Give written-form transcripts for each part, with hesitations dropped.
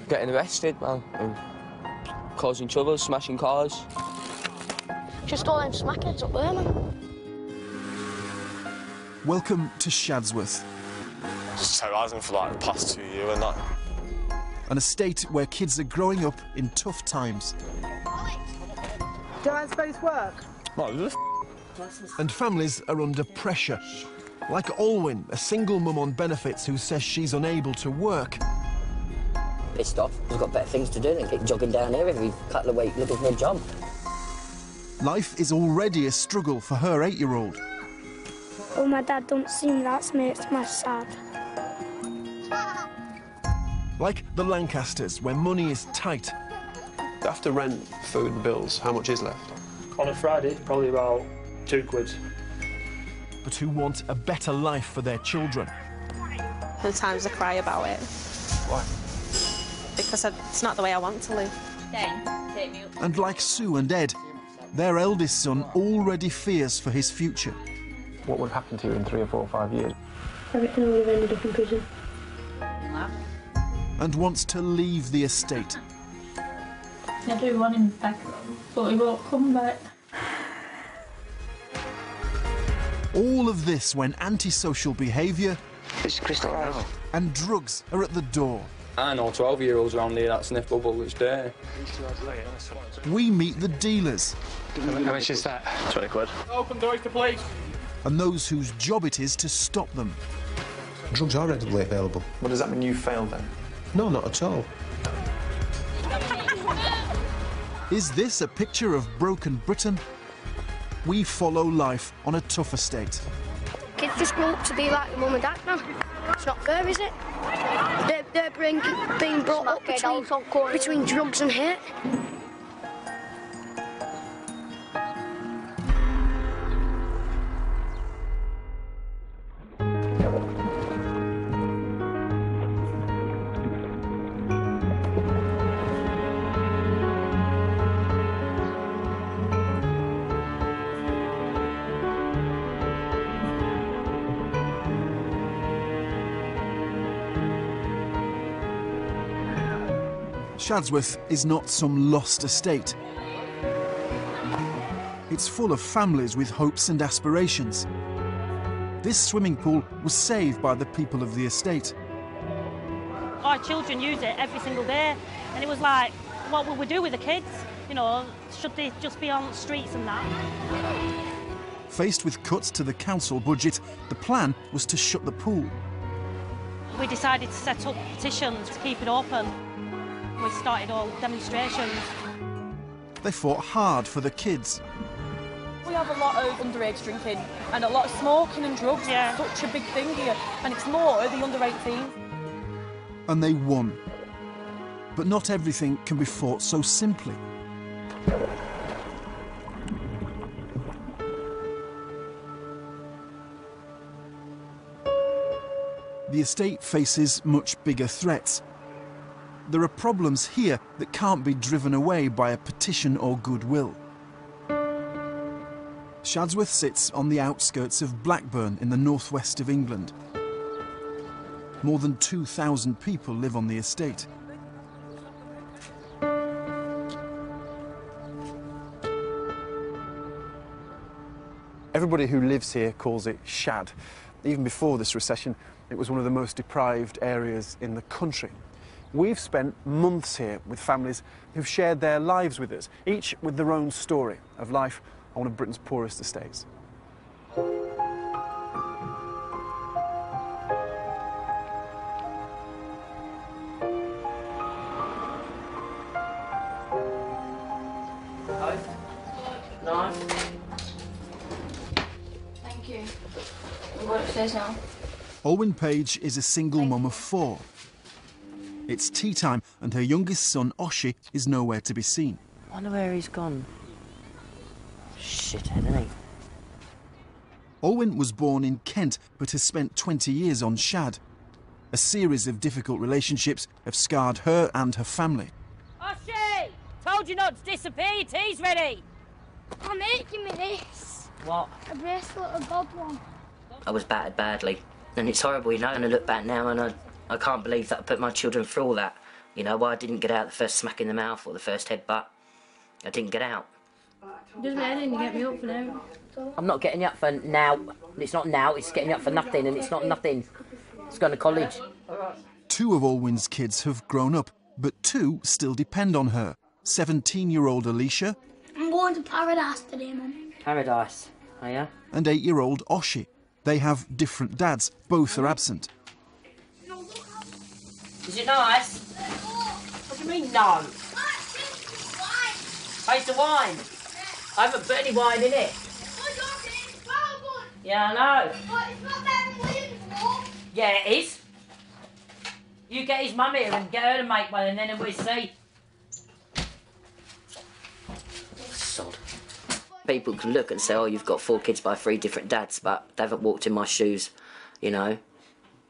getting arrested, man, and causing trouble, smashing cars. Just all them smackheads up there, man. Welcome to Shadsworth. Just terrorising for like the past 2 years and that. An estate where kids are growing up in tough times. Do I space work? And families are under pressure. Like Alwyn, a single mum on benefits who says she's unable to work. Pissed off. I've got better things to do than keep jogging down here every couple of weeks looking for a job. Life is already a struggle for her 8-year-old. Oh, my dad don't seem that makes me sad. Like the Lancasters, where money is tight. After rent, food and bills, how much is left? On a Friday, probably about £2. But who want a better life for their children. Sometimes I cry about it. Why? Because it's not the way I want to live. Take me up. And like Sue and Ed, their eldest son already fears for his future. What would happen to you in 3 or 4 or 5 years? I reckon I would have ended up in prison. And wants to leave the estate. I do want him back, but he won't come back. All of this when antisocial behaviour and drugs are at the door. I know 12-year-olds around here that sniff bubble each day. We meet the dealers. How much is that? 20 quid. Open doors to police. And those whose job it is to stop them. Drugs are readily available. Well, does that mean you failed then? No, not at all. Is this a picture of broken Britain? We follow life on a tough estate. Kids just grow up to be like their mum and dad now. It's not fair, is it? They're being brought up between drugs and hate. Shadsworth is not some lost estate. It's full of families with hopes and aspirations. This swimming pool was saved by the people of the estate. Our children use it every single day, and it was like, what will we do with the kids? You know, should they just be on the streets and that? Faced with cuts to the council budget, the plan was to shut the pool. We decided to set up petitions to keep it open. We started all demonstrations. They fought hard for the kids. We have a lot of underage drinking and a lot of smoking and drugs. Yeah. It's such a big thing here, and it's more the under 18. And they won. But not everything can be fought so simply. The estate faces much bigger threats. There are problems here that can't be driven away by a petition or goodwill. Shadsworth sits on the outskirts of Blackburn in the northwest of England. More than 2,000 people live on the estate. Everybody who lives here calls it Shad. Even before this recession, it was one of the most deprived areas in the country. We've spent months here with families who've shared their lives with us, each with their own story of life on one of Britain's poorest estates. No. Thank you. What it says now? Alwyn Page is a single mum of 4. It's tea time and her youngest son, Oshi, is nowhere to be seen. I wonder where he's gone. Shithead, isn't he? Alwyn was born in Kent but has spent 20 years on Shad. A series of difficult relationships have scarred her and her family. Oshi! Told you not to disappear, your tea's ready! I'm making me this. What? A bracelet, a gold one. I was battered badly. And it's horrible, you know, and I look back now and I can't believe that I put my children through all that. You know, why I didn't get out the first smack in the mouth or the first headbutt. I didn't get out. Doesn't matter, you get me up for now. I'm not getting you up for now. It's not now, it's getting you up for nothing, and it's not nothing. It's going to college. 2 of Alwyn's kids have grown up, but 2 still depend on her. 17-year-old Alicia. I'm going to Paradise today, Mum. Paradise, are you? And 8-year-old Oshi. They have different dads. Both are absent. Is it nice? What do you mean, no? Taste the wine. I haven't put any wine in it. Yeah, I know. Yeah, it is. You get his mum here and get her to make one, and then we'll see. Sod. People can look and say, oh, you've got 4 kids by 3 different dads, but they haven't walked in my shoes, you know.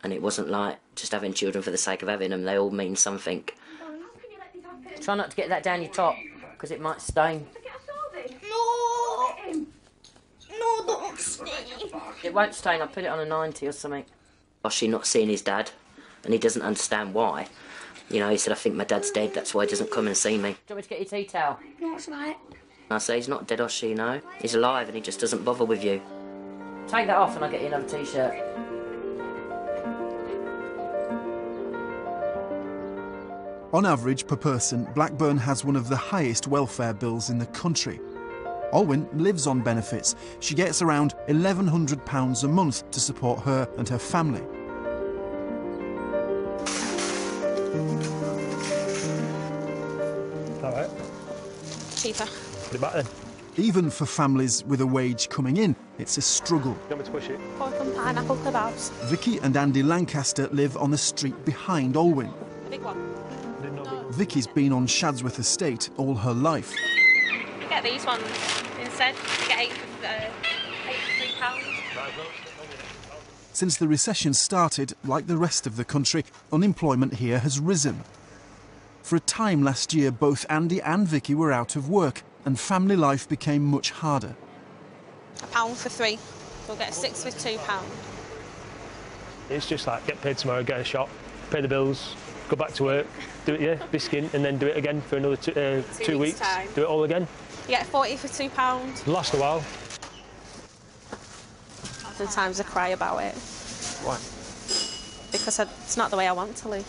And it wasn't like just having children for the sake of having them. They all mean something. Try not to get that down your top, because it might stain. No! No, don't stain. It won't stain. I'll put it on a 90 or something. Oshi not seeing his dad, and he doesn't understand why. You know, he said, I think my dad's dead, that's why he doesn't come and see me. Do you want me to get your tea towel? No, it's right. I say, he's not dead, Oshi, you know. He's alive and he just doesn't bother with you. Take that off and I'll get you another T-shirt. On average, per person, Blackburn has one of the highest welfare bills in the country. Alwyn lives on benefits. She gets around £1,100 a month to support her and her family. All right. Cheaper. Put it back then. Even for families with a wage coming in, it's a struggle. You want me to push it? Or some pineapple kebabs. Vicky and Andy Lancaster live on the street behind Alwyn. A big one. Vicky's been on Shadsworth Estate all her life. You get these ones instead. You get £8 for £3. Since the recession started, like the rest of the country, unemployment here has risen. For a time last year, both Andy and Vicky were out of work, and family life became much harder. £1 for 3. We'll get 6 with £2. It's just like get paid tomorrow, get a shop, pay the bills, go back to work, do it, yeah, biscuit, and then do it again for another 2 weeks. Time. Do it all again. You get 40 for £2. Last a while. Sometimes I cry about it. Why? Because it's not the way I want to live.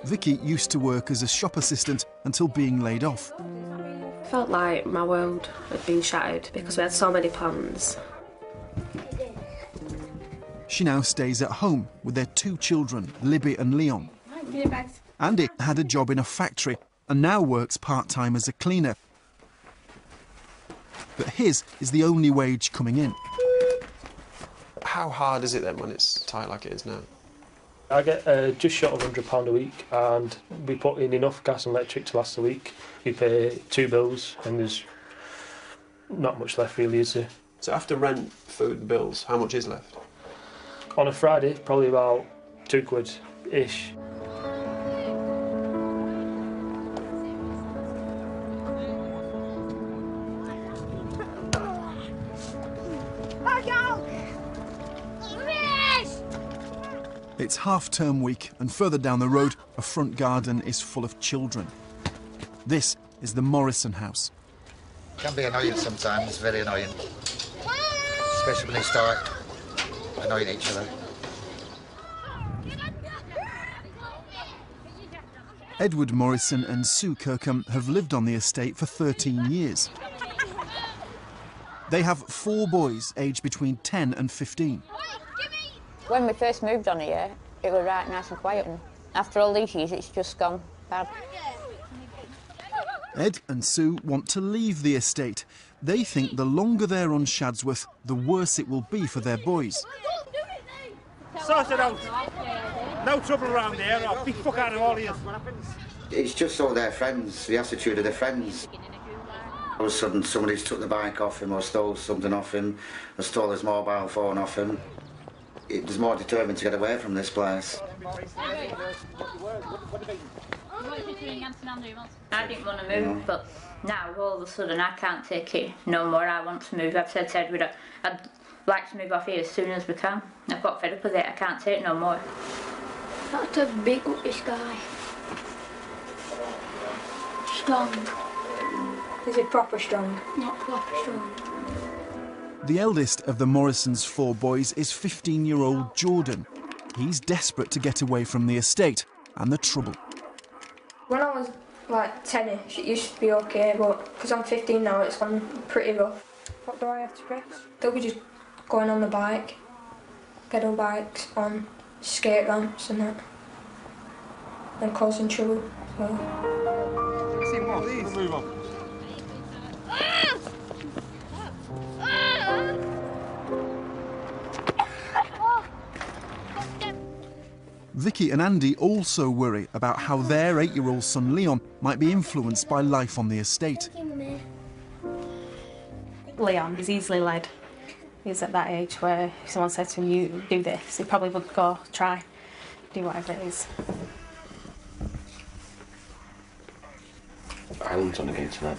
Vicky used to work as a shop assistant until being laid off. I felt like my world had been shattered because we had so many plans. She now stays at home with their 2 children, Libby and Leon. Andy had a job in a factory and now works part-time as a cleaner. But his is the only wage coming in. How hard is it then when it's tight like it is now? I get just short of £100 a week, and we put in enough gas and electric to last a week. We pay 2 bills, and there's not much left really, is there? So after rent, food and bills, how much is left? On a Friday, probably about £2-ish. It's half-term week, and further down the road, a front garden is full of children. This is the Morrison house. Can be annoying sometimes, very annoying. Especially when they start annoying each other. Edward Morrison and Sue Kirkham have lived on the estate for 13 years. They have 4 boys aged between 10 and 15. When we first moved on here, it was right nice and quiet, and after all these years, it's just gone bad. Ed and Sue want to leave the estate. They think the longer they're on Shadsworth, the worse it will be for their boys. Sort it out. No trouble around here. I'll beat the fuck out of all of you. It's just all their friends, the attitude of their friends. All of a sudden, somebody's took the bike off him or stole something off him, or stole his mobile phone off him. It was more determined to get away from this place. I didn't want to move, but now all of a sudden I can't take it no more. I want to move. I've said to Edward I'd like to move off here as soon as we can. I've got fed up with it. I can't take no more. That's a big up this guy. Strong. Is it proper strong? Not proper strong. The eldest of the Morrisons' 4 boys is 15-year-old Jordan. He's desperate to get away from the estate and the trouble. When I was like 10ish, it used to be okay, but because I'm 15 now, it's gone pretty rough. What do I have to fix? They'll be just going on the bike, pedal bikes, on skate ramps and that, and causing trouble. See what? These? Move on. Vicky and Andy also worry about how their 8-year-old son Leon might be influenced by life on the estate. Leon is easily led. He's at that age where if someone said to him, you do this, he probably would go, try, do whatever it is. Alan's on again tonight,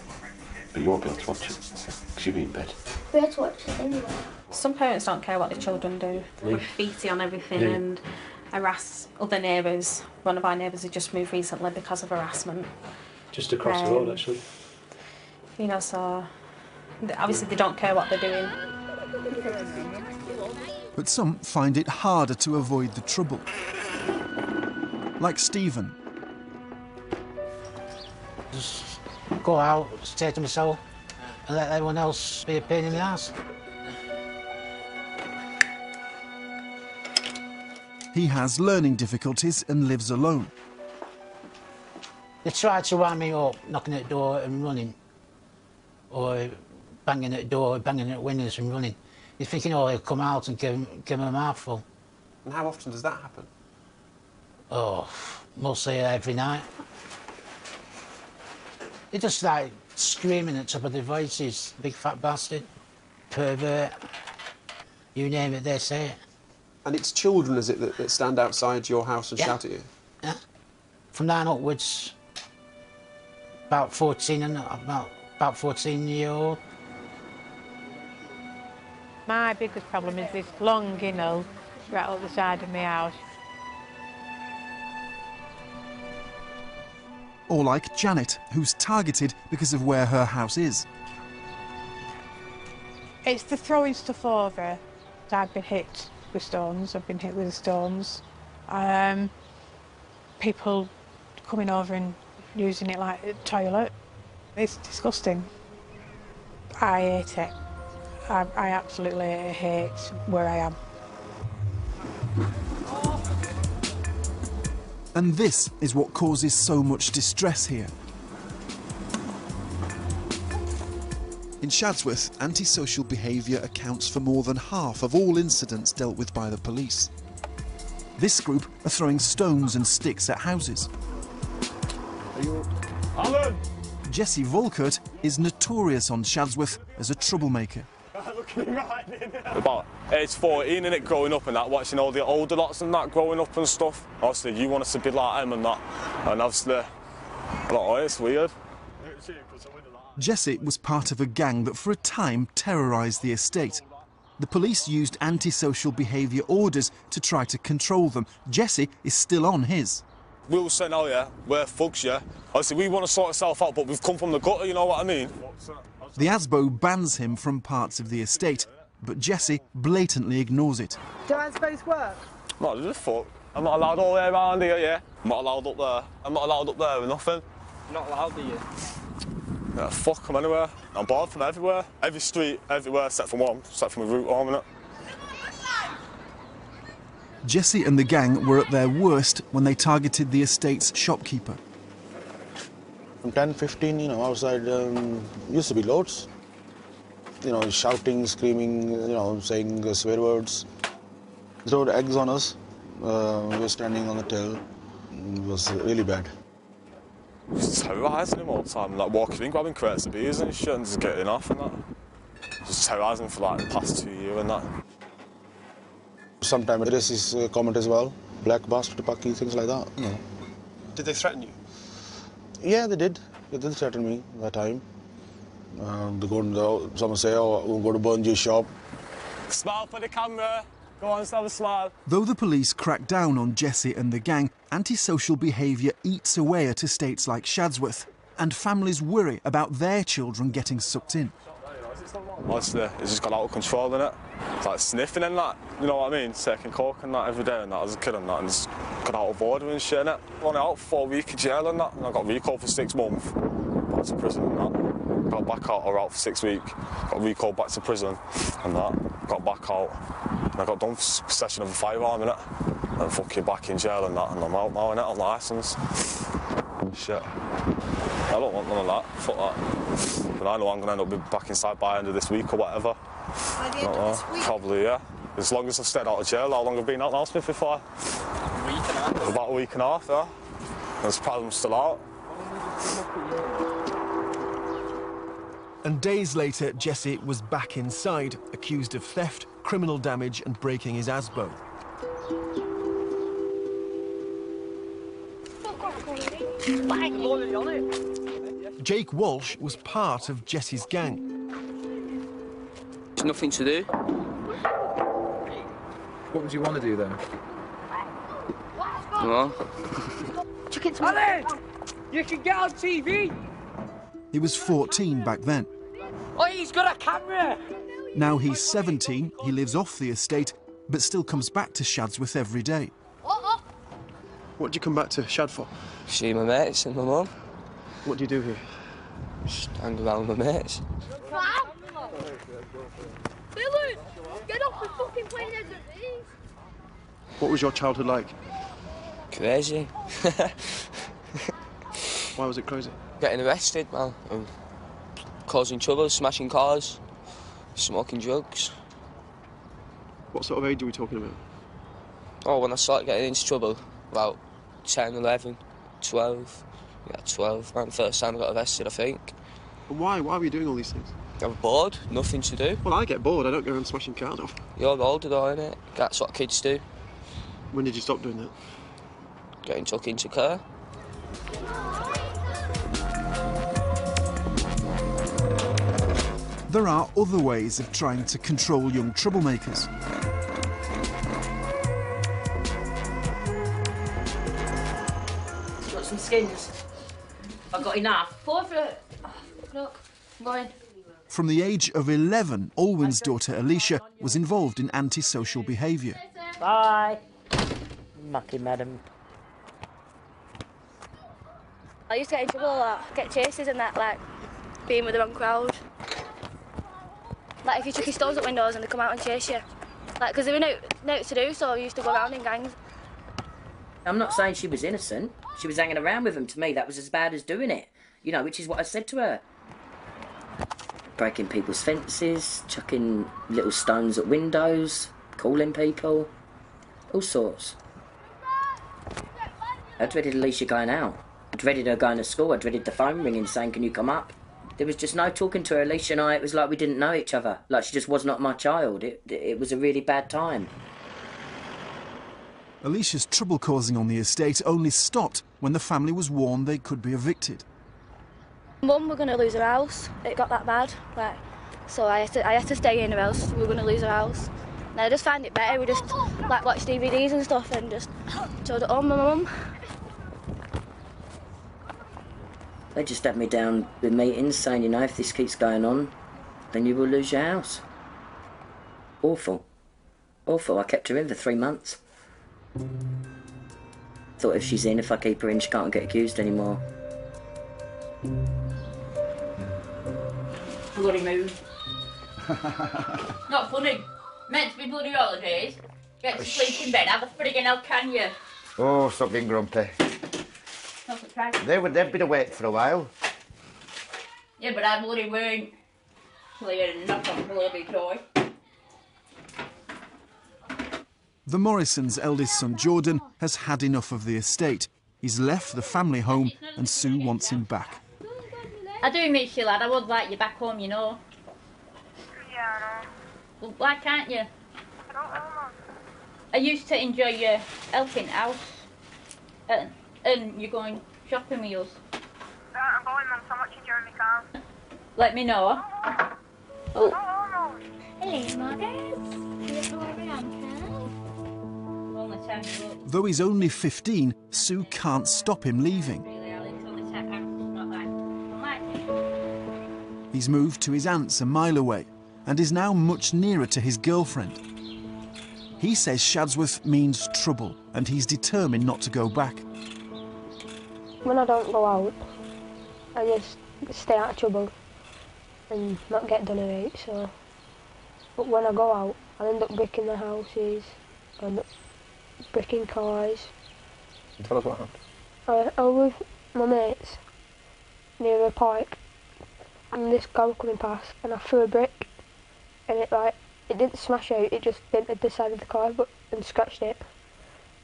but you won't be able to watch it, because you'll be in bed. We had to watch it anyway. Some parents don't care what their children do. Graffiti on everything and harass other neighbours. One of our neighbours had just moved recently because of harassment. Just across the road, actually. You know, so obviously they don't care what they're doing. But some find it harder to avoid the trouble. Like Stephen. Just go out, stay to myself, and let everyone else be a pain in the ass. He has learning difficulties and lives alone. They try to wind me up, knocking at the door and running, or banging at the door, banging at windows and running. You're thinking, oh, he'll come out and give him a mouthful. And how often does that happen? Oh, mostly every night. They just like screaming at the top of their voices, big fat bastard, pervert, you name it, they say it. And it's children, is it, that stand outside your house and shout at you? Yeah. From 9 upwards, about 14-year-old. My biggest problem is this long hill right up the side of my house. Or like Janet, who's targeted because of where her house is. It's the throwing stuff over. I've been hit with stones, I've been hit with stones. People coming over and using it like a toilet. It's disgusting. I hate it. I absolutely hate where I am. And this is what causes so much distress here. In Shadsworth, antisocial behaviour accounts for more than half of all incidents dealt with by the police. This group are throwing stones and sticks at houses. Alan! Jesse Volkert is notorious on Shadsworth as a troublemaker. About age 14, innit, growing up and that, watching all the older lots and that growing up and stuff. Obviously, you want us to be like them and that. And obviously, it's weird. Jesse was part of a gang that for a time terrorised the estate. The police used antisocial behaviour orders to try to control them. Jesse is still on his. We'll say now, yeah, we're thugs, yeah. Obviously, we want to sort ourselves out, but we've come from the gutter, you know what I mean? The ASBO bans him from parts of the estate, but Jesse blatantly ignores it. Do I suppose work? No, just fuck. I'm not allowed all the way around here, yeah? I'm not allowed up there. I'm not allowed up there with nothing. You're not allowed, are you? Yeah, fuck, I'm anywhere. I'm barred from everywhere. Every street, everywhere, except from one, except from my route home, innit? Jesse and the gang were at their worst when they targeted the estate's shopkeeper. From 10, 15, you know, outside used to be loads. You know, shouting, screaming, you know, saying swear words. They throwed eggs on us. We were standing on the tail. It was really bad. Just terrorising him all the time, like walking in, grabbing crates of beers and shit and just getting off and that. Just terrorising him for like the past 2 years and that. Sometimes racist comment as well. Black bastard, Paki, things like that, you know. Did they threaten you? Yeah, they did. They did threaten me at that time. Someone say, oh, we'll go to Bungee shop. Smile for the camera. Go on, let's have a smile. Though the police crack down on Jesse and the gang, antisocial behaviour eats away at estates like Shadsworth, and families worry about their children getting sucked in. Honestly, it's just got out of control, innit? It's like sniffing and that, you know what I mean? Taking coke and that every day and that as a kid and that, and just got out of order and shit, innit? Only out for 4 weeks in jail and that, and I got recalled for 6 months. Back to prison and that. Got back out, or out for 6 weeks. Got recalled back to prison and that. Got back out. And I got done for possession of a firearm, innit? And fucking back in jail and that, and I'm out now, innit? On licence. Shit. I don't want none of that. Fuck that. But I know I'm going to end up back inside by the end of this week or whatever. By the end of this week? Probably, yeah. As long as I've stayed out of jail, how long have I been out now, Smith, before? A week and a half. About a week and a half, yeah. There's problems still out. And days later, Jesse was back inside, accused of theft, criminal damage and breaking his ASBO. Jake Walsh was part of Jesse's gang. There's nothing to do. What would you want to do then? No. Alan! You can get on TV! He was 14 back then. Oh, he's got a camera! Now he's 17, he lives off the estate, but still comes back to Shadsworth every day. What do you come back to Shad for? See my mates and my mum. What do you do here? Just hang around with my mates. Billy, get off the fucking plane as it is. What was your childhood like? Crazy. Why was it crazy? Getting arrested, man. And causing trouble, smashing cars, smoking drugs. What sort of age are we talking about? Oh, when I started getting into trouble, about 10, 11, 12. Yeah, 12, man. First time I got arrested, I think. And why? Why were you doing all these things? I was bored, nothing to do. Well, I get bored. I don't go around smashing cars off. You're older though, innit? That's what kids do. When did you stop doing that? Getting took into care. There are other ways of trying to control young troublemakers. Got some skins. I've got enough. Pour for it. Oh, look, I'm going. From the age of 11, Olwen's daughter Alicia was involved in antisocial behaviour. Bye. Mucky madam. I used to get in trouble a lot, get chases and that, like being with the wrong crowd. Like if you chuck your stones at windows and they come out and chase you. Like, because there were no to do, so I used to go around in gangs. I'm not saying she was innocent. She was hanging around with them. To me, that was as bad as doing it. You know, which is what I said to her. Breaking people's fences, chucking little stones at windows, calling people, all sorts. I dreaded Alicia going out. I dreaded her going to school. I dreaded the phone ringing saying, can you come up? There was just no talking to her. Alicia and I, it was like we didn't know each other. Like she just was not my child. It was a really bad time. Alicia's trouble causing on the estate only stopped when the family was warned they could be evicted. Mum were going to lose her house. It got that bad. Like, so I had to stay in or else we were going to lose our house. And I just find it better. We just like watch DVDs and stuff and just showed it on my mum. They just had me down with meetings saying, you know, if this keeps going on, then you will lose your house. Awful. Awful. I kept her in for 3 months. Thought if she's in, if I keep her in, she can't get accused anymore. Bloody move. Not funny. Meant to be bloody holidays. Get to sleep in bed. How the friggin' hell can you? Oh, stop being grumpy. Not surprised. They've been awake for a while. Yeah, but I bloody weren't. Playing knock on bloody toy. The Morrisons' eldest son, Jordan, has had enough of the estate. He's left the family home and Sue wants him back. I do miss you, lad. I would like you back home, you know. Yeah, Well, why can't you? I don't know. I used to enjoy your helping house. And you're going shopping with us. I'm going, Mum, so I'm watching during my car. Let me know. Oh. Hello, Margaret. You go around, only 10 minutes. Though he's only 15, Sue can't stop him leaving. He's moved to his aunt's a mile away and is now much nearer to his girlfriend. He says Shadsworth means trouble and he's determined not to go back. When I don't go out, I just stay out of trouble and not get done at it, so... But when I go out, I end up bricking the houses, I end up bricking cars. Tell us what happened. I was with my mates near a park, and this guy was coming past, and I threw a brick, and it didn't smash out, it just dented the side of the car and scratched it.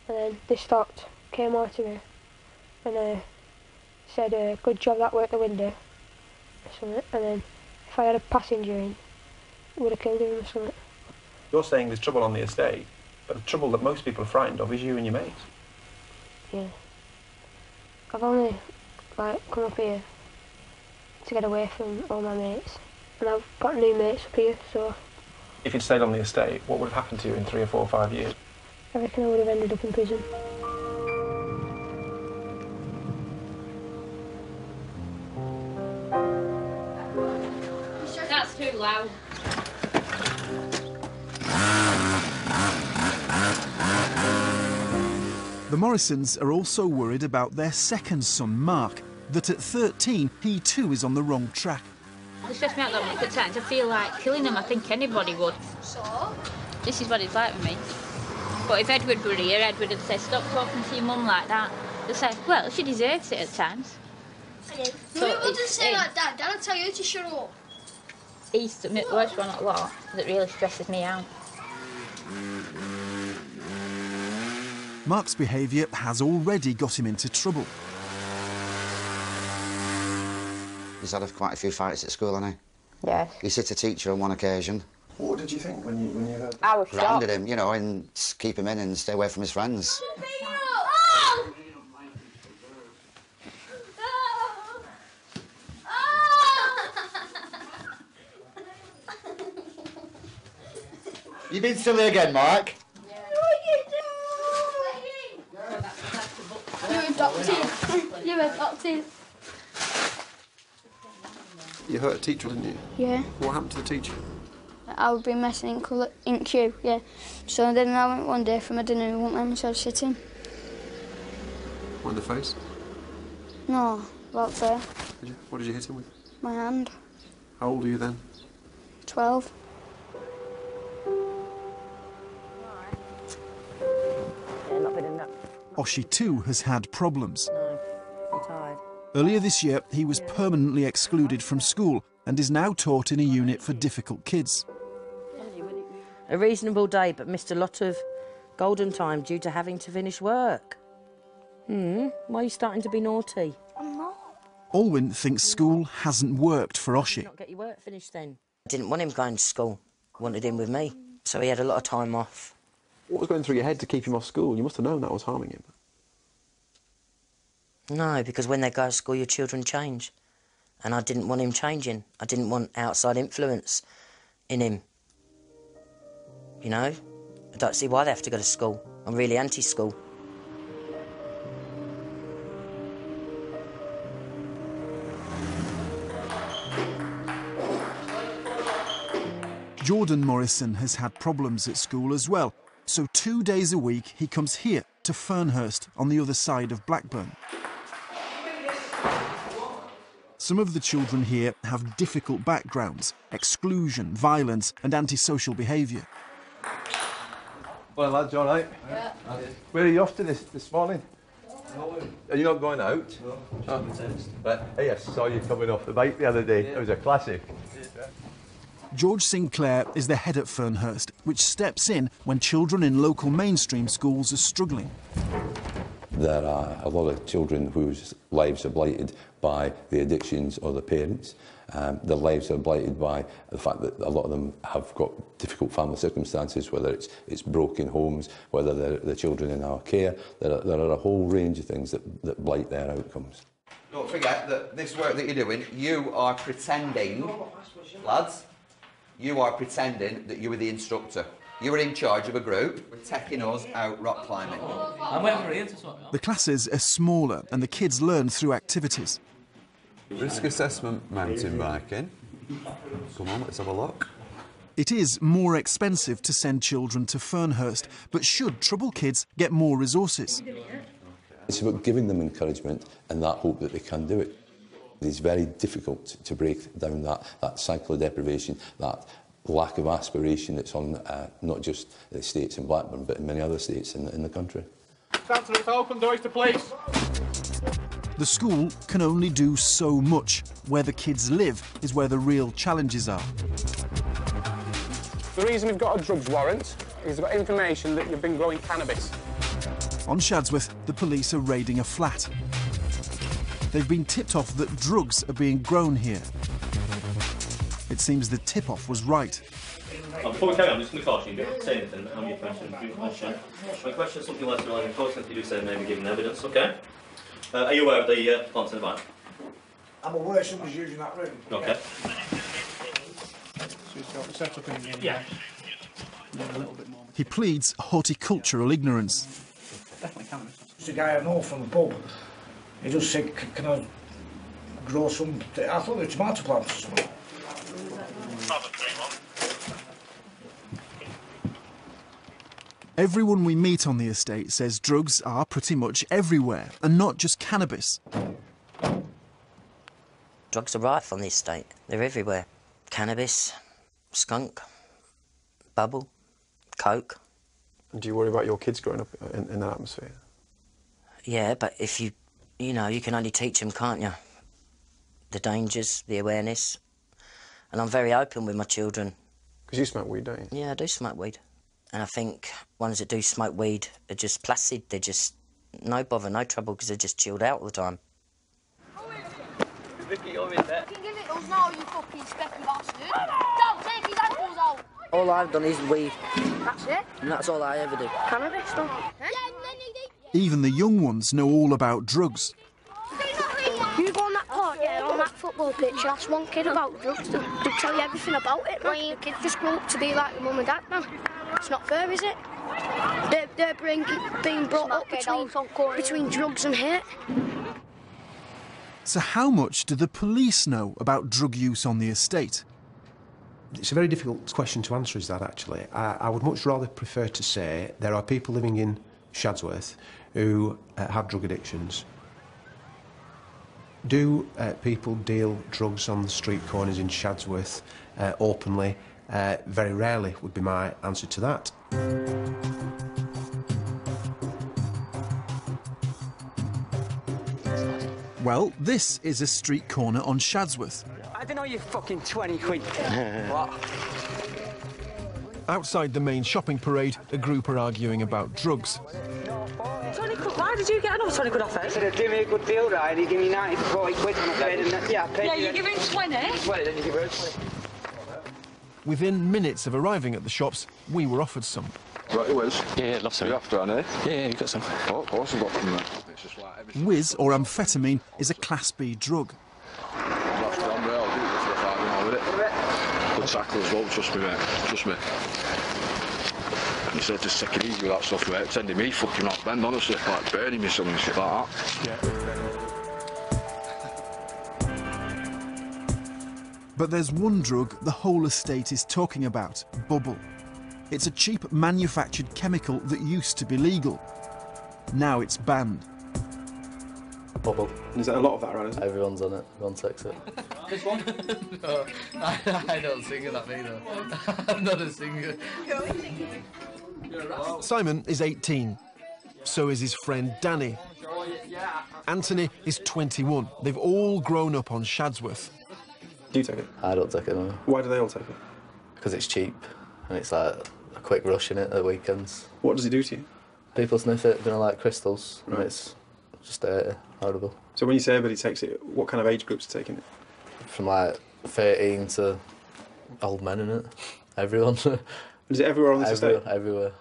And then they stopped, came out to me, and said, good job that worked the window, or something. And then if I had a passenger in, it would have killed him or something. You're saying there's trouble on the estate, but the trouble that most people are frightened of is you and your mates. Yeah. I've only come up here to get away from all my mates, and I've got new mates up here, so... If you'd stayed on the estate, what would have happened to you in 3 or 4 or 5 years? I reckon I would have ended up in prison. That's too loud. The Morrisons are also worried about their second son, Mark, that at 13 he too is on the wrong track. It stressed me out that much at times. I feel like killing him. I think anybody would. So? This is what it's like with me. But if Edward were here, Edward would say, stop talking to your mum like that. They'd say, well, she deserves it at times. No, you wouldn't say like that. Dad'll tell you to shut up. He's the worst one at lot that really stresses me out. Mark's behaviour has already got him into trouble. He's had quite a few fights at school, hasn't he? Yes. He hit a teacher on one occasion. What did you think when you heard that? I was shocked. Grounded him, you know, and keep him in and stay away from his friends. You been silly again, Mark? You're adopted. You're adopted. You hurt a teacher, didn't you? Yeah. What happened to the teacher? I would be messing in queue, yeah. So then I went one day for my dinner and went myself sitting. On the face? No, about there. What did you hit him with? My hand. How old are you then? 12. Oshie too has had problems. Earlier this year, he was permanently excluded from school and is now taught in a unit for difficult kids. A reasonable day, but missed a lot of golden time due to having to finish work. Why are you starting to be naughty? I'm not. Alwyn thinks school hasn't worked for Oshie. Not get your work finished then. I didn't want him going to school. I wanted him with me. So he had a lot of time off. What was going through your head to keep him off school? You must have known that was harming him. No, because when they go to school, your children change. And I didn't want him changing. I didn't want outside influence in him. You know? I don't see why they have to go to school. I'm really anti-school. Jordan Morrison has had problems at school as well, so 2 days a week he comes here to Fernhurst on the other side of Blackburn. Some of the children here have difficult backgrounds, exclusion, violence and antisocial behaviour. Well, lads, all right? Yeah. Where are you off to this morning? Are you not going out? No. Oh. Right. Hey, I saw you coming off the bike the other day. Yeah. It was a classic. Yeah. George Sinclair is the head at Fernhurst, which steps in when children in local mainstream schools are struggling. There are a lot of children whose lives are blighted by the addictions of the parents. Their lives are blighted by the fact that a lot of them have got difficult family circumstances, whether it's broken homes, whether they're the children in our care. There are a whole range of things that blight their outcomes. Don't forget that this work that you're doing, you are pretending, lads, you are pretending that you were the instructor. You were in charge of a group. We're taking us out rock climbing. The classes are smaller and the kids learn through activities. Risk assessment mountain biking. Come on, let's have a look. It is more expensive to send children to Fernhurst, but should troubled kids get more resources? It's about giving them encouragement and that hope that they can do it. It's very difficult to break down that cycle of deprivation, that lack of aspiration that's on not just the estates in Blackburn, but in many other estates in the country. Chancellor, it's open doors to police. The school can only do so much. Where the kids live is where the real challenges are. The reason we've got a drugs warrant is we've got information that you've been growing cannabis. On Shadsworth, the police are raiding a flat. They've been tipped off that drugs are being grown here. It seems the tip-off was right. Before we carry on, I'm just going to caution you, don't say anything, how many questions, brief question. My question is something less relevant, of course, if you do say maybe giving evidence, OK? Are you aware of the plants in the van? I'm aware somebody's using that room. OK. Yeah. He pleads horticultural ignorance. Definitely cannabis. It's a guy I know from the pub. He just said, can I grow some... I thought they were tomato plants or something. Everyone we meet on the estate says drugs are pretty much everywhere, and not just cannabis. Drugs are rife on the estate. They're everywhere. Cannabis, skunk, bubble, coke. Do you worry about your kids growing up in that atmosphere? Yeah, but if you know, you can only teach them, can't you? The dangers, the awareness. And I'm very open with my children. Because you smoke weed, don't you? Yeah, I do smoke weed. And I think ones that do smoke weed are just placid. They're just no bother, no trouble, because they're just chilled out all the time. Vicky, you're in there. You can give it us now, you fucking specky bastard. Don't take his ankles out. All I've done is weed. That's it? And that's all I ever do. Cannabis, though. Even the young ones know all about drugs. You go on that court, yeah, on that football pitch, ask one kid about drugs, they'll tell you everything about it, man. The kids just grow up to be like your mum and dad now. It's not fair, is it? They're being brought up between drugs and hate. So how much do the police know about drug use on the estate? It's a very difficult question to answer, is that, actually. I would much rather prefer to say there are people living in Shadsworth who have drug addictions. Do people deal drugs on the street corners in Shadsworth openly? Very rarely would be my answer to that. Well, this is a street corner on Shadsworth. I don't know, you fucking 20 quid. What? Outside the main shopping parade, a group are arguing about drugs. 20 quid? Why did you get another 20 quid off it? He said, do me a good deal, right? And he gave me 90 for 40 quid and I paid him. Yeah, I paid him. Yeah, you give him 20? 20, then you give her 20. Within minutes of arriving at the shops, we were offered some. Right, Wiz? Yeah, love some. You after, aren't you? Yeah, you got some. Oh, of course I've got some there. Whiz, or amphetamine, is a Class B drug. That's done well, I'll do it for a five and all with it. Good tackle as well, trust me, mate. Trust me. And he said, just take it easy with that stuff, mate. Sending me fucking off bend, honestly, like burning me something and shit like that. But there's one drug the whole estate is talking about, bubble. It's a cheap manufactured chemical that used to be legal. Now it's banned. Bubble. Is there a lot of that around, isn't it? Everyone's on it. Everyone takes it. This one? No, I don't sing in that either. I'm not a singer. Simon is 18. So is his friend Danny. Anthony is 21. They've all grown up on Shadsworth. Do you take it? I don't take it, no. Why do they all take it? Because it's cheap and it's like a quick rush in it at weekends. What does it do to you? People sniff it, they don't like crystals, and it's just horrible. So when you say everybody takes it, what kind of age groups are taking it? From like 13 to old men, innit? Everyone. Is it everywhere on this estate? Everywhere.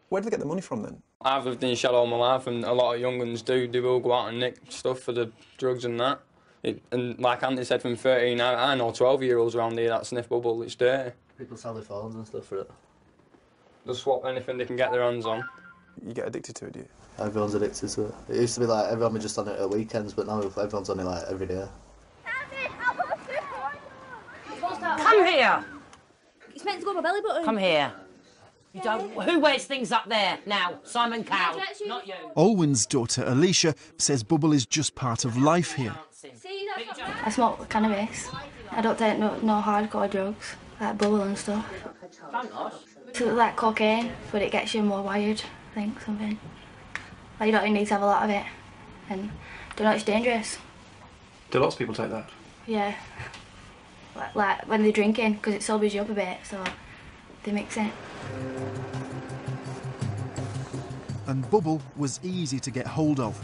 Where do they get the money from then? I've lived in Shad all my life, and a lot of young ones do. They will go out and nick stuff for the drugs and that. And like Anthony said, from 13, I know 12-year-olds around here that sniff bubble. It's dirty. People sell their phones and stuff for it. They'll swap anything they can get their hands on. You get addicted to it, do you? Everyone's addicted to it. It used to be like everyone was just on it at weekends, but now everyone's on it like every day. Come here. It's meant to go on my belly button. Come here. You don't. Who wears things up there now? Simon Cowell, not you. Olwen's daughter Alicia says bubble is just part of life here. I smoke cannabis. I don't take no hardcore drugs, like bubble and stuff. It's like cocaine, but it gets you more wired, I think, something. Like you don't need to have a lot of it. And do you know it's dangerous? Do lots of people take that? Yeah. Like when they're drinking, because it sobers you up a bit, so they mix it. And bubble was easy to get hold of.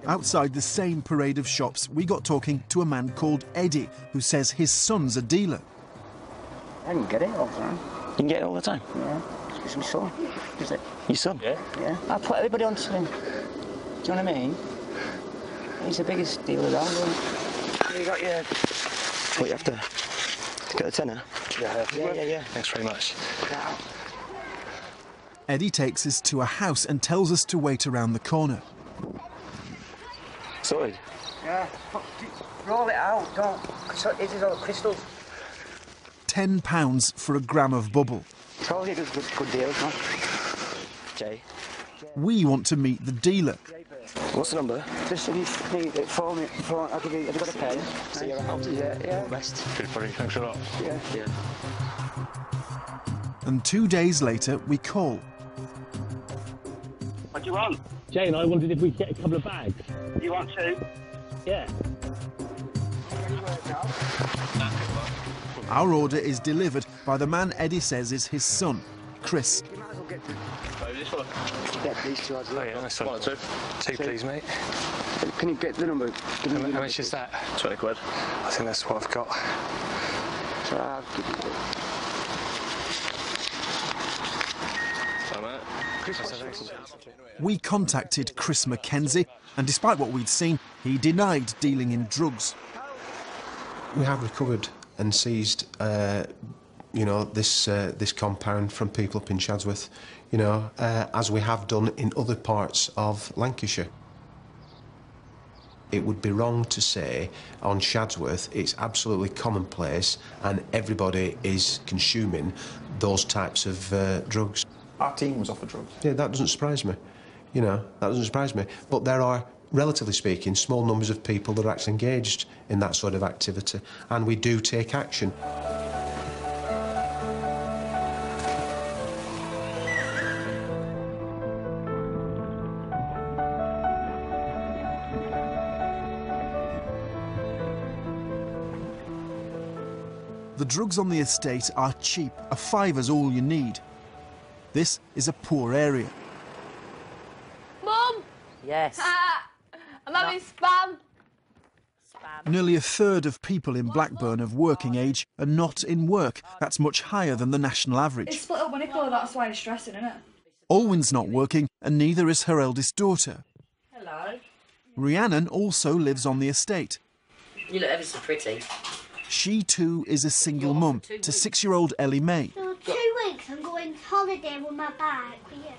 Outside the same parade of shops, we got talking to a man called Eddie, who says his son's a dealer. I can get it all the time. You can get it all the time? Yeah. It's my son. Is it? Your son? Yeah. Yeah. I put everybody onto him. Do you know what I mean? He's the biggest dealer around, isn't he? You got your... What, you have to get the tenner? Yeah. Thanks very much. Eddie takes us to a house and tells us to wait around the corner. Sorted? Yeah. Roll it out, don't. This is all crystals. £10 for a gram of bubble. Told you it was good deals, man. Jay. We want to meet the dealer. What's the number? Just if you need it for me, I'll give you. Have you got a pen? See you around. Yeah. Rest. Good, buddy. Thanks a lot. Yeah. And 2 days later, we call. What do you want? Jane, I wondered if we could get a couple of bags. You want two? Yeah. Our order is delivered by the man Eddie says is his son, Chris. Get these two. Oh yeah, nice one. 2, please, mate. Can you get the number? How much is that? 20 quid. I think that's what I've got. We contacted Chris Mackenzie, and despite what we'd seen, he denied dealing in drugs. We have recovered and seized, this compound from people up in Shadsworth, as we have done in other parts of Lancashire. It would be wrong to say on Shadsworth it's absolutely commonplace and everybody is consuming those types of drugs. Our team was offered drugs. Yeah, that doesn't surprise me. That doesn't surprise me. But there are, relatively speaking, small numbers of people that are actually engaged in that sort of activity, and we do take action. The drugs on the estate are cheap. A £5's all you need. This is a poor area. Mum! Yes. I'm having spam. Nearly a third of people in Blackburn of working age are not in work. That's much higher than the national It's average. split up money colour, that's why it's stressing, isn't it? Olwen's not working, and neither is her eldest daughter. Hello. Rhiannon also lives on the estate. You look ever so pretty. She too is a single mum to 6-year-old Ellie May. So 2 weeks I'm going on holiday with my bike. Yeah.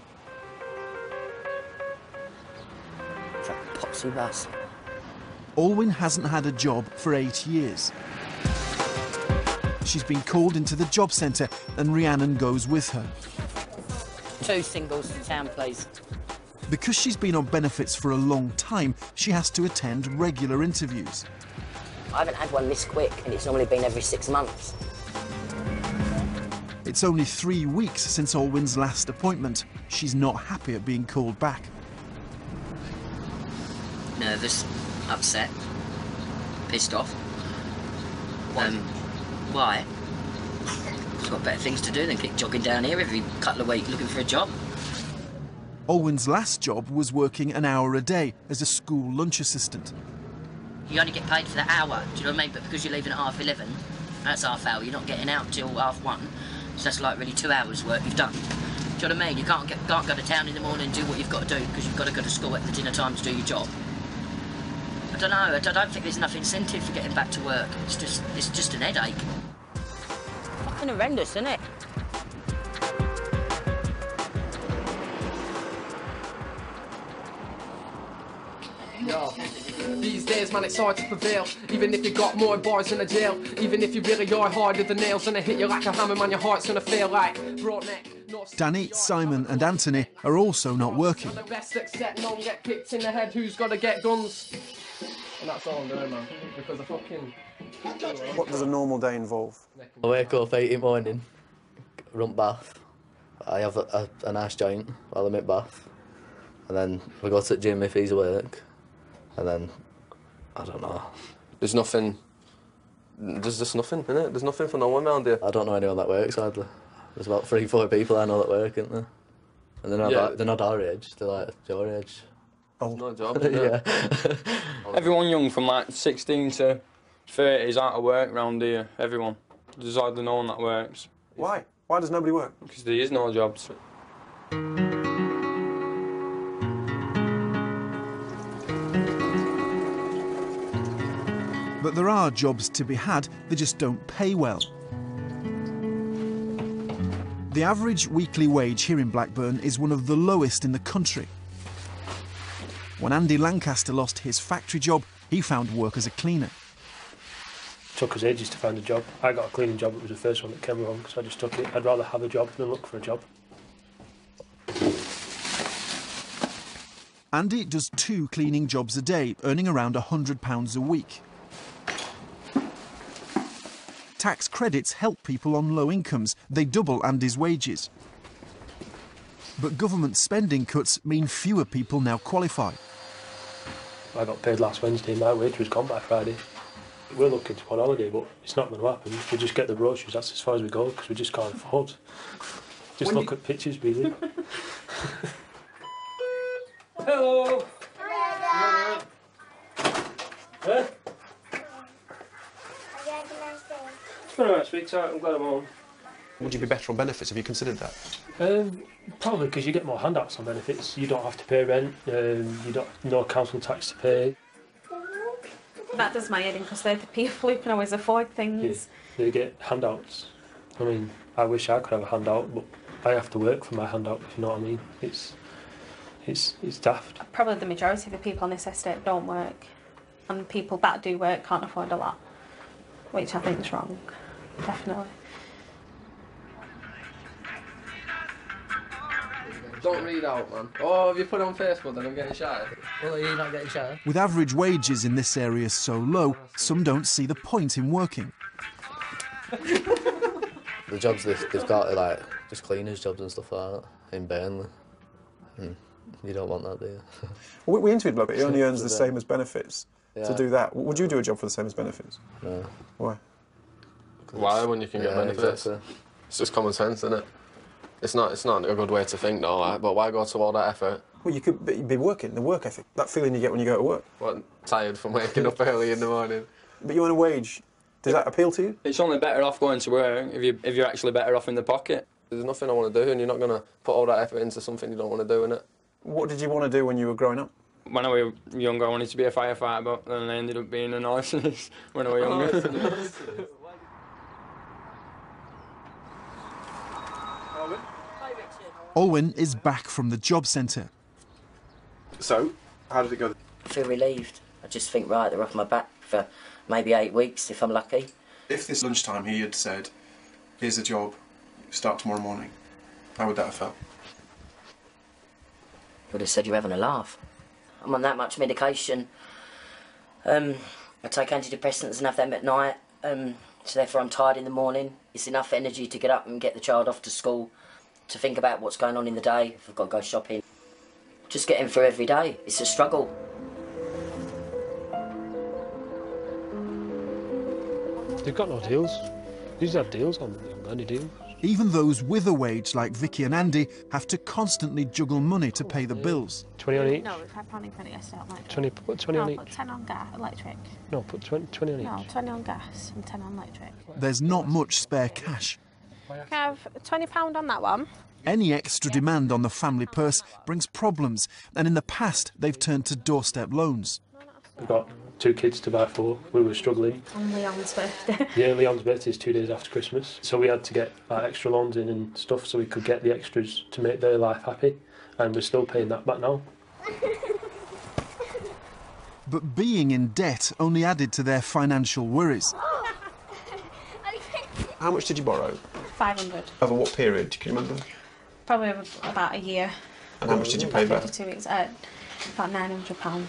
It's like a Popsy bus. Olwen hasn't had a job for 8 years. She's been called into the job centre and Rhiannon goes with her. 2 singles to town, please. Because she's been on benefits for a long time, she has to attend regular interviews. I haven't had one this quick, and it's normally been every 6 months. It's only 3 weeks since Olwen's last appointment. She's not happy at being called back. Nervous, upset, pissed off. Why? She's got better things to do than keep jogging down here every couple of weeks looking for a job. Olwen's last job was working an hour a day as a school lunch assistant. You only get paid for the hour, do you know what I mean? But because you're leaving at 11:30, that's half hour. You're not getting out till 1:30, so that's like really 2 hours work you've done. Do you know what I mean? You can't go to town in the morning and do what you've got to do because you've got to go to school at the dinner time to do your job. I don't know. I don't think there's enough incentive for getting back to work. It's just an headache. Fucking horrendous, isn't it? Yo. These days, man, it's hard to prevail. Even if you got more bars in a jail. Even if you really are harder than nails, and I hit you like a hammer, man, your heart's gonna fail like broad neck. Danny, Simon and Anthony are also not working. The best except none get kicked in the head. Who's gotta get guns? And that's all I'm doing, man. Because I fucking. What does a normal day involve? I wake up 8 in the morning, run bath. I have a nice joint while I'm at bath. And then we go to the gym if he's at work. And then, I don't know. There's nothing... There's just nothing, innit? There's nothing for no one around here. I don't know anyone that works, hardly. There's about 3-4 people I know that work, isn't there? And they're not our age, they're like your age. Oh, no job, yeah. Everyone young from like 16 to 30 is out of work round here, everyone. There's hardly no one that works. Why? Why does nobody work? Because there is no jobs. But there are jobs to be had, they just don't pay well. The average weekly wage here in Blackburn is one of the lowest in the country. When Andy Lancaster lost his factory job, he found work as a cleaner. It took us ages to find a job. I got a cleaning job, it was the first one that came along, so I just took it. I'd rather have a job than look for a job. Andy does 2 cleaning jobs a day, earning around £100 a week. Tax credits help people on low incomes. They double Andy's wages. But government spending cuts mean fewer people now qualify. I got paid last Wednesday, my wage was gone by Friday. We're looking to go on holiday, but it's not going to happen. We just get the brochures, that's as far as we go, because we just can't afford. Just look at pictures, really. Hello! Hi, Huh? It's been alright, sweetheart. I'm glad I'm home. Would you be better on benefits? Have you considered that? Probably because you get more handouts on benefits. You don't have to pay rent. You don't no council tax to pay. That does my head in because they're the people who can always afford things. Yeah, they get handouts. I mean, I wish I could have a handout, but I have to work for my handout. If you know what I mean, it's daft. Probably the majority of the people on this estate don't work, and people that do work can't afford a lot, which I think is wrong. Definitely. Don't read out, man. Oh, have you put it on Facebook then I'm getting shot? Well, are you not getting shot? With average wages in this area so low, some don't see the point in working. The jobs they've got are like just cleaners jobs and stuff like that in Burnley. You don't want that, do you? Well, we interviewed Bloke, he only earns the same as benefits to Yeah. do that. Would you do a job for the same as benefits? No. Why? Why, when you can get benefits? Exactly. It's just common sense, isn't it? It's not a good way to think, no, like, but why go to all that effort? Well, you could be working, the work ethic, that feeling you get when you go to work. What, tired from waking up early in the morning? But you want a wage. Does that appeal to you? It's only better off going to work if you're actually better off in the pocket. There's nothing I want to do, and you're not going to put all that effort into something you don't want to do, innit? What did you want to do when you were growing up? When I was younger, I wanted to be a firefighter, but then I ended up being an arsonist when I was younger. Owen is back from the job centre. So, how did it go? I feel relieved. I just think, right, they're off my back for maybe 8 weeks if I'm lucky. If this lunchtime he had said, here's a job, start tomorrow morning, how would that have felt? I would have said you're having a laugh. I'm on that much medication. I take antidepressants and have them at night, so therefore I'm tired in the morning. It's enough energy to get up and get the child off to school, to think about what's going on in the day, if I've got to go shopping. Just getting through every day. It's a struggle. They've got no deals. These have deals on them, they haven't got any deals. Even those with a wage like Vicky and Andy have to constantly juggle money to pay the bills. 20 on each? No, we've had planning for the estate electric. 20, put 20 on each? Put 10 on gas, electric. No, put 20 on each. No, 20 on gas and 10 on electric. There's not much spare cash. Can I have £20 on that one? Any extra demand on the family purse brings problems, and in the past they've turned to doorstep loans. We've got 2 kids to buy 4. We were struggling. On Leon's birthday. Yeah, Leon's birthday is 2 days after Christmas, so we had to get extra loans in and stuff so we could get the extras to make their life happy, and we're still paying that back now. But being in debt only added to their financial worries. How much did you borrow? 500. Over what period? Can you remember? Probably about a year. And how much did you pay back? 52 weeks. About £900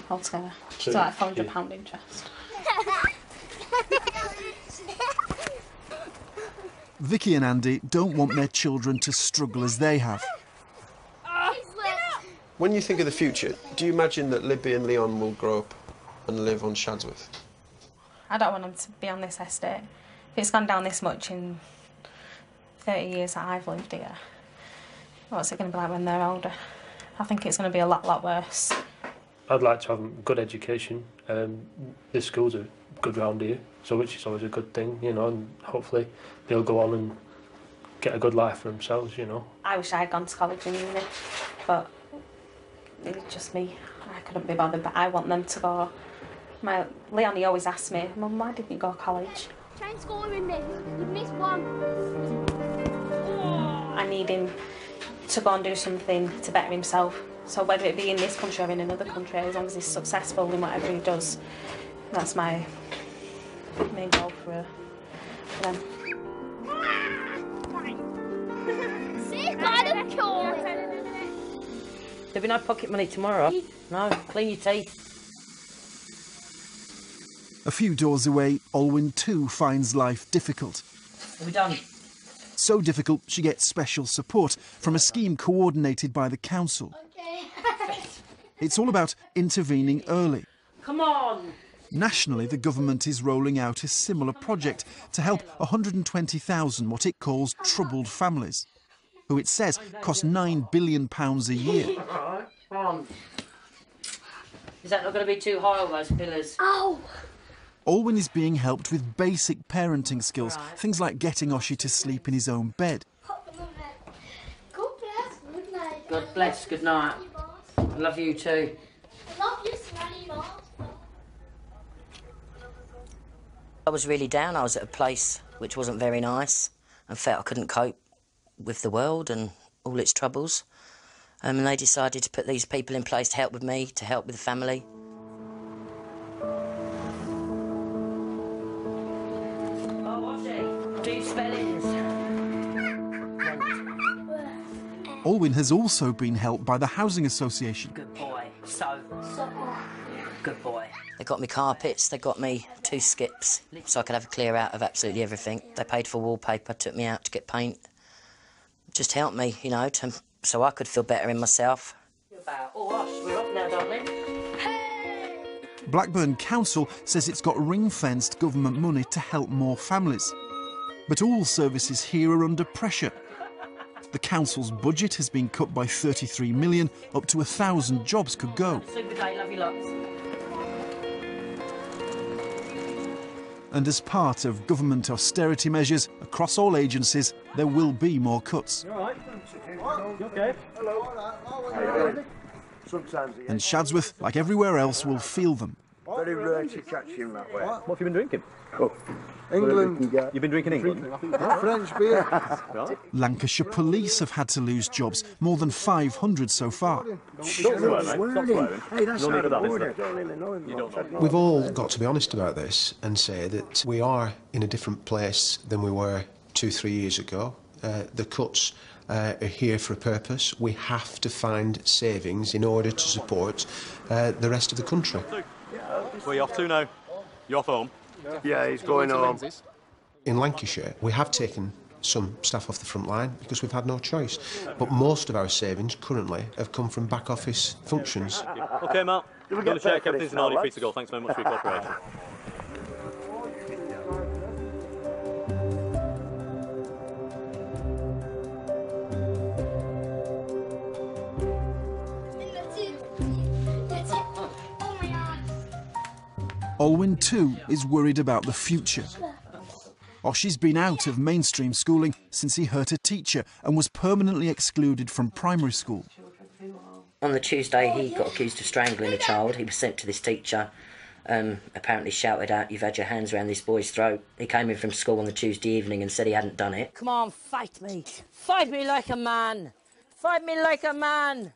altogether. So like £400 interest. Vicky and Andy don't want their children to struggle as they have. When you think of the future, do you imagine that Libby and Leon will grow up and live on Shadsworth? I don't want them to be on this estate. If it's gone down this much in 30 years that I've lived here, what's it going to be like when they're older? I think it's going to be a lot worse. I'd like to have a good education. The schools are good round here, so which is always a good thing, you know, and hopefully they'll go on and get a good life for themselves, you know. I wish I had gone to college and uni, but it's just me. I couldn't be bothered, but I want them to go. Leonie always asks me, Mum, why didn't you go to college? Try and score with me. You've missed one. I need him to go and do something to better himself. So whether it be in this country or in another country, as long as he's successful in whatever he does, that's my main goal for them. See, I'm cool. There'll be no pocket money tomorrow. No, clean your teeth. A few doors away, Olwyn too finds life difficult. Are we done? So difficult, she gets special support from a scheme coordinated by the council. It's all about intervening early. Come on! Nationally, the government is rolling out a similar project to help 120,000 what it calls troubled families, who it says cost £9 billion a year. Come on. Is that not going to be too high, all those pillars? Ow! Olwyn is being helped with basic parenting skills, things like getting Oshie to sleep in his own bed. God bless, good night. God bless, good night. I love you too. I love you, Smelly Boss. I was really down. I was at a place which wasn't very nice and felt I couldn't cope with the world and all its troubles. And they decided to put these people in place to help with me, to help with the family. Do spellings. Olwyn has also been helped by the Housing Association. Good boy. So. Good boy. They got me carpets, they got me 2 skips, so I could have a clear out of absolutely everything. They paid for wallpaper, took me out to get paint. Just helped me, you know, so I could feel better in myself. Oh, Osh, we're off now, darling. Blackburn Council says it's got ring-fenced government money to help more families. But all services here are under pressure. The council's budget has been cut by 33 million, up to 1,000 jobs could go. Super day, love you lots. And as part of government austerity measures across all agencies, there will be more cuts. You all right? You okay? Hello. And Shadsworth, like everywhere else, will feel them. Very rare to catch him that way. What have you been drinking? Oh. England. You've been drinking England? French beer. Lancashire police have had to lose jobs, more than 500 so far. Stop swearing. Hey, that's no need of that, is there? Don't really know him. You don't know. We've all got to be honest about this and say that we are in a different place than we were 2-3 years ago. The cuts are here for a purpose. We have to find savings in order to support the rest of the country. Where are you off to now? You off home? Yeah, he's going home. In Lancashire, we have taken some staff off the front line because we've had no choice. But most of our savings currently have come from back office functions. OK, Matt. I'm going to check everything's in order for you to go. Thanks very much for your cooperation. Olwyn too is worried about the future. Oshie's been out of mainstream schooling since he hurt a teacher and was permanently excluded from primary school. On the Tuesday, he got accused of strangling a child. He was sent to this teacher apparently shouted out, "You've had your hands around this boy's throat." He came in from school on the Tuesday evening and said he hadn't done it. Come on, fight me. Fight me like a man. Fight me like a man.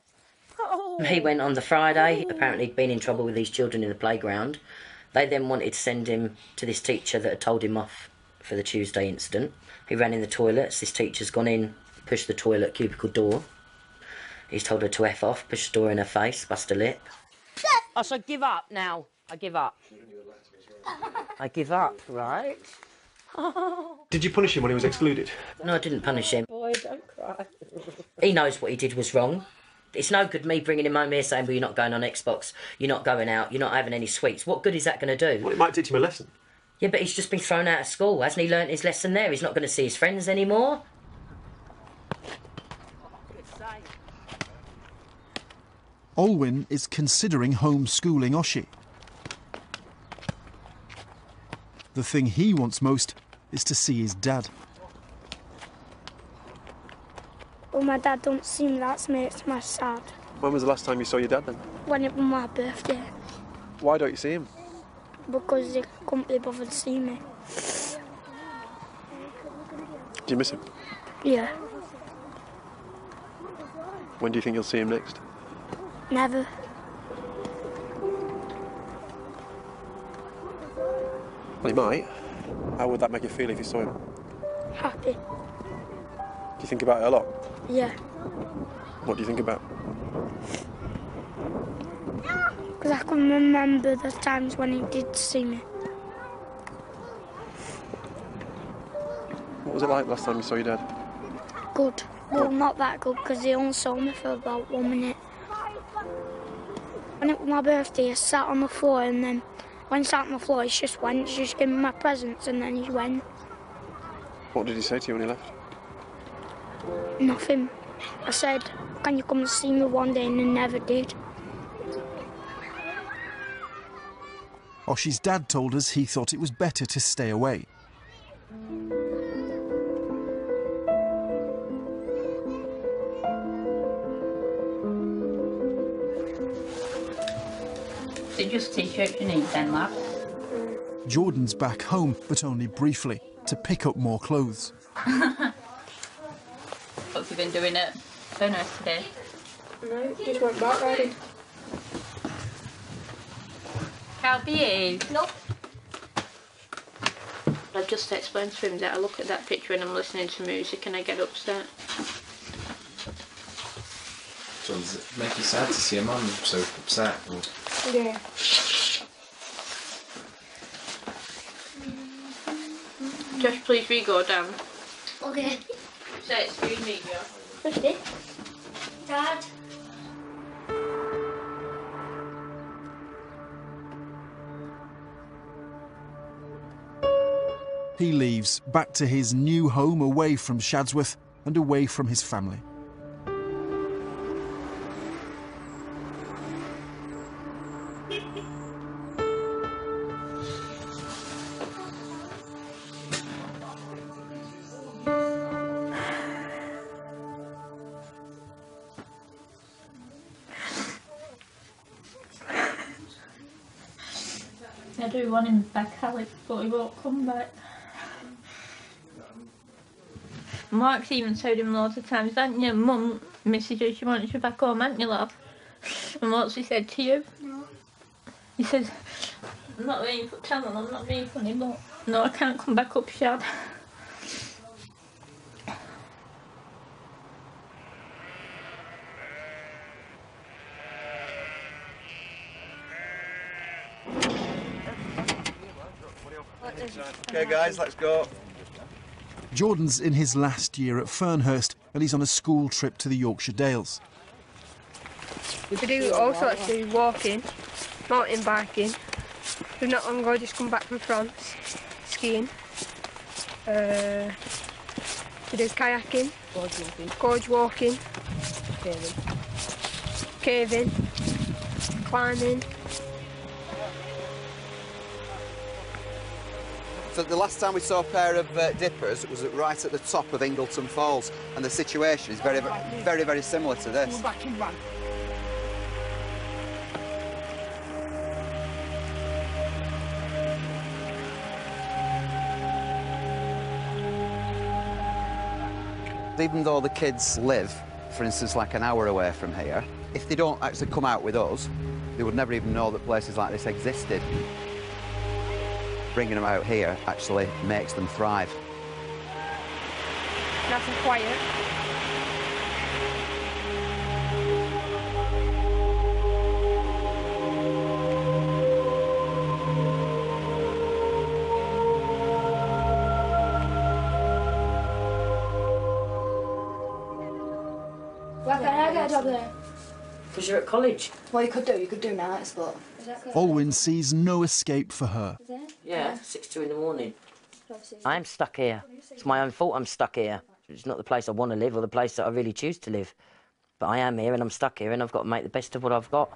Oh. He went on the Friday, apparently he'd been in trouble with these children in the playground. They then wanted to send him to this teacher that had told him off for the Tuesday incident. He ran in the toilets. This teacher's gone in, pushed the toilet cubicle door. He's told her to F off, pushed the door in her face, bust her lip. I shall give up now. I give up. I give up, right? Did you punish him when he was excluded? No, I didn't punish him. Boy, don't cry. He knows what he did was wrong. It's no good me bringing him home here saying, well, you're not going on Xbox, you're not going out, you're not having any sweets. What good is that going to do? Well, it might teach him a lesson. Yeah, but he's just been thrown out of school. Hasn't he learnt his lesson there? He's not going to see his friends anymore. Olwyn is considering homeschooling Oshi. The thing he wants most is to see his dad. Well, my dad don't seem that makes me sad. When was the last time you saw your dad then? When it was my birthday. Why don't you see him? Because they couldn't be bothered to see me. Do you miss him? Yeah. When do you think you'll see him next? Never. Well, he might. How would that make you feel if you saw him? Happy. Do you think about it a lot? Yeah. What do you think about? Because I can remember the times when he did see me. What was it like last time you saw your dad? Good. Well, not that good, because he only saw me for about 1 minute. When it was my birthday, I sat on the floor, and then when he sat on the floor, he just went, he just gave me my presents, and then he went. What did he say to you when he left? Nothing. I said, can you come and see me one day, and he never did. Oshi's dad told us he thought it was better to stay away. So just t-shirts you need then, lad? Jordan's back home, but only briefly, to pick up more clothes. What have you been doing at Furness today? No, just went back riding. Can't behave. Nope. I've just explained to him that I look at that picture when I'm listening to music and I get upset. So does it make you sad to see your mum so upset? Or... Yeah. Just please we go down. Okay. Say excuse me, girl. Okay. Dad. He leaves, back to his new home, away from Shadsworth and away from his family. I do want him back, Alex, but he won't come back. Mark's even told him loads of times, hasn't you? Mum misses you, she wants you back home, hasn't you, love? And what's he said to you? No. He said, I'm not being funny, I'm not being funny, but no, I can't come back up, Shad. Okay, guys, let's go. Jordan's in his last year at Fernhurst and he's on a school trip to the Yorkshire Dales. We could do all sorts of walking, mountain biking. We've not long ago just come back from France, skiing. We do kayaking, gorge walking, caving, climbing. So the last time we saw a pair of dippers was right at the top of Ingleton Falls, and the situation is very, very similar to this. even though the kids live, for instance, like an hour away from here, if they don't actually come out with us, they would never even know that places like this existed. Bringing them out here actually makes them thrive. Nice and quiet. Why can't I get a job there? Because you're at college. Well, you could do nights, but... Alwyn sees no escape for her. Yeah, 6:02 in the morning. I'm stuck here. It's my own fault I'm stuck here. It's not the place I want to live or the place that I really choose to live. But I am here and I'm stuck here and I've got to make the best of what I've got.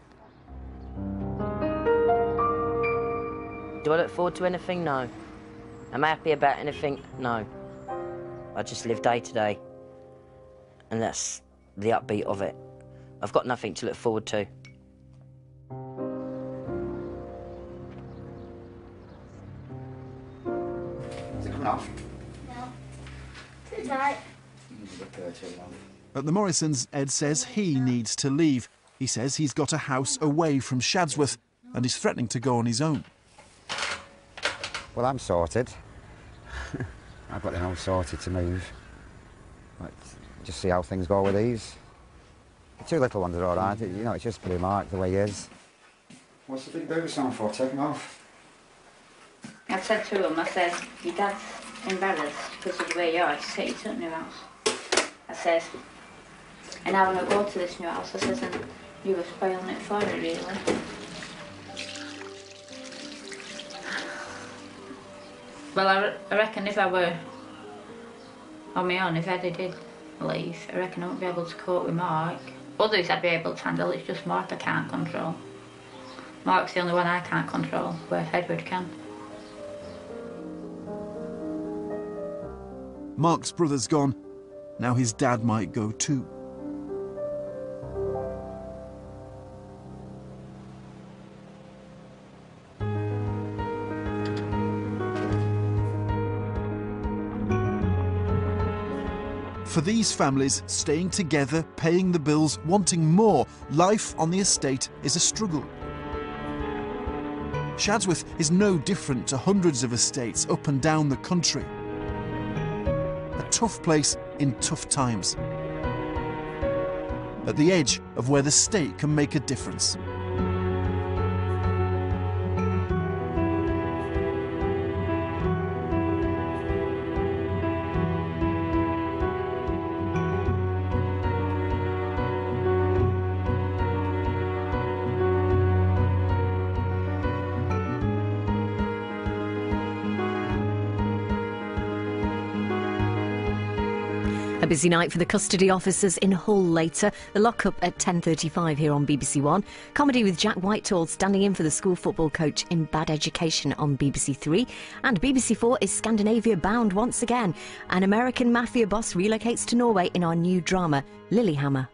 Do I look forward to anything? No. Am I happy about anything? No. I just live day to day. And that's the upbeat of it. I've got nothing to look forward to. Is it coming off? No. Too tight. At the Morrisons, Ed says he needs to leave. He says he's got a house away from Shadsworth and is threatening to go on his own. Well, I'm sorted. I've got the house sorted to move. But just see how things go with these. The two little ones are all right. You know, it's just pretty Mark the way he is. What's the big baby sound for? Take him off. I said to him, I said, your dad's embarrassed because of the way you are to take you to the new house. I says, and I want to go to this new house. I says, and you were spoiling it for her, really. Well, I reckon if I were on my own, if Eddie did leave, I reckon I wouldn't be able to cope with Mark. Others I'd be able to handle, it's just Mark I can't control. Mark's the only one I can't control, where Edward can. Mark's brother's gone. Now his dad might go too. For these families, staying together, paying the bills, wanting more, life on the estate is a struggle. Shadsworth is no different to hundreds of estates up and down the country. A tough place in tough times. At the edge of where the state can make a difference. A busy night for the custody officers in Hull later. The lock-up at 10:35 here on BBC One. Comedy with Jack Whitehall standing in for the school football coach in Bad Education on BBC Three. And BBC Four is Scandinavia bound once again. An American mafia boss relocates to Norway in our new drama, Lilyhammer.